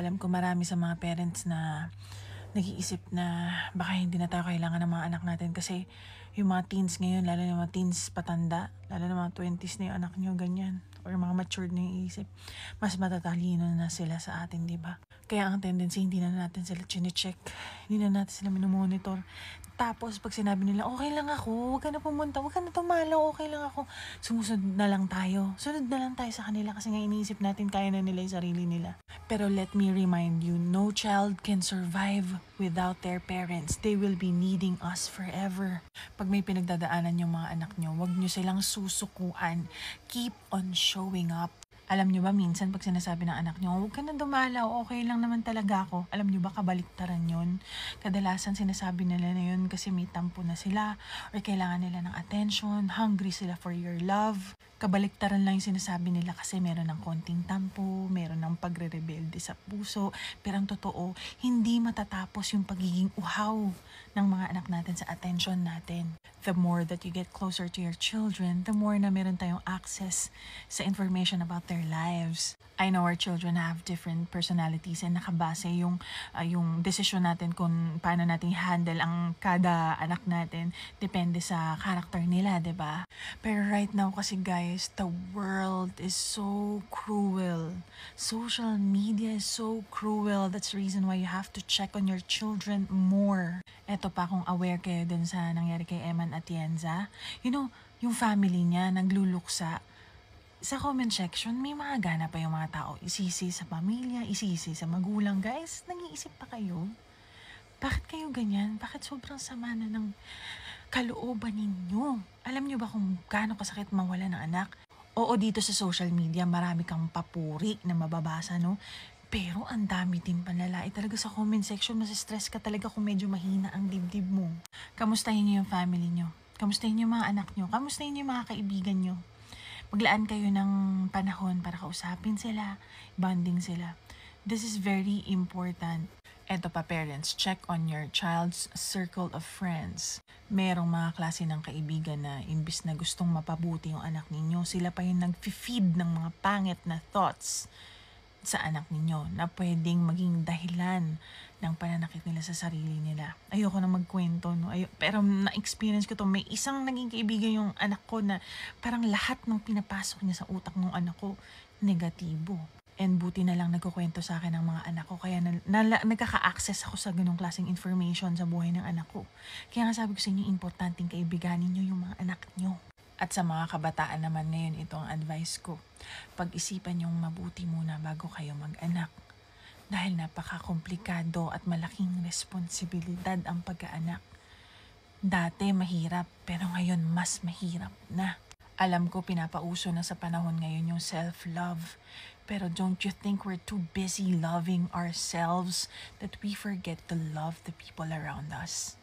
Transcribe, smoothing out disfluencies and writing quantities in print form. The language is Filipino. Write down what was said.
Alam ko marami sa mga parents na nag-iisip na baka hindi na tayo kailangan ng mga anak natin kasi yung mga teens ngayon, lalo na mga teens patanda, lalo na mga 20s na yung anak nyo, ganyan. Or mga matured na yung isip. Mas matatalino na sila sa atin, di ba? Kaya ang tendency, hindi na natin sila chine-check. Hindi na natin sila minomonitor. Tapos, pag sinabi nila, okay lang ako, huwag ka na pumunta, huwag ka na tumalaw, okay lang ako. Sumusunod na lang tayo. Sunod na lang tayo sa kanila kasi nga iniisip natin kaya na nila yung sarili nila. Pero let me remind you, no child can survive without their parents. They will be needing us forever. Pag may pinagdadaanan yung mga anak nyo, huwag nyo silang susukuan. Keep on showing up. Alam nyo ba, minsan pag sinasabi ng anak nyo, huwag ka na dumalaw, okay lang naman talaga ako. Alam nyo ba, kabaliktaran yun? Kadalasan sinasabi nila na yun kasi may tampo na sila or kailangan nila ng attention, hungry sila for your love. Kabaliktaran lang yung sinasabi nila kasi meron ng konting tampo, meron ng pagre-rebelde sa puso. Pero ang totoo, hindi matatapos yung pagiging uhaw ng mga anak natin sa attention natin. The more that you get closer to your children, the more na meron tayong access sa information about their lives. I know our children have different personalities and nakabase yung decision natin kung paano natin handle ang kada anak natin depende sa character nila, 'di ba? Pero right now kasi guys, the world is so cruel. Social media is so cruel. That's the reason why you have to check on your children more. Eto pa, kung aware kayo dun sa nangyari kay Eman Atienza, yung family niya nagluluksa. Sa comment section, may mga gana pa yung mga tao. Isisi sa pamilya, isisi sa magulang. Guys, nag-iisip pa kayo? Bakit kayo ganyan? Bakit sobrang sama na ng kalooban ninyo? Alam nyo ba kung gaano kasakit mawala ng anak? Oo, dito sa social media, marami kang papuri na mababasa, no? Pero ang dami din panlalait talaga sa comment section. Mas-stress ka talaga kung medyo mahina ang dibdib mo. Kamustahin niyo yung family niyo? Kamustahin niyo yung mga anak niyo? Kamustahin niyo yung mga kaibigan niyo? Maglaan kayo ng panahon para kausapin sila, bonding sila. This is very important. Eto pa parents, check on your child's circle of friends. Merong mga klase ng kaibigan na imbis na gustong mapabuti yung anak ninyo, sila pa yung nag-feed ng mga pangit na thoughts sa anak ninyo na pwedeng maging dahilan ng pananakit nila sa sarili nila. Ayoko na magkwento, no? Pero na-experience ko to. May isang naging kaibigan yung anak ko na parang lahat ng pinapasok niya sa utak ng anak ko, negatibo. And buti na lang nagkukwento sa akin ng mga anak ko. Kaya nagkaka-access ako sa ganong klaseng information sa buhay ng anak ko. Kaya nga sabi ko sa inyo, importanteng kaibiganin nyo yung mga anak nyo. At sa mga kabataan naman ngayon, ito ang advice ko. Pag-isipan niyong mabuti muna bago kayo mag-anak. Dahil napaka-komplikado at malaking responsibilidad ang pagkaanak. Dati mahirap, pero ngayon mas mahirap na. Alam ko pinapauso na sa panahon ngayon yung self-love. Pero don't you think we're too busy loving ourselves that we forget to love the people around us?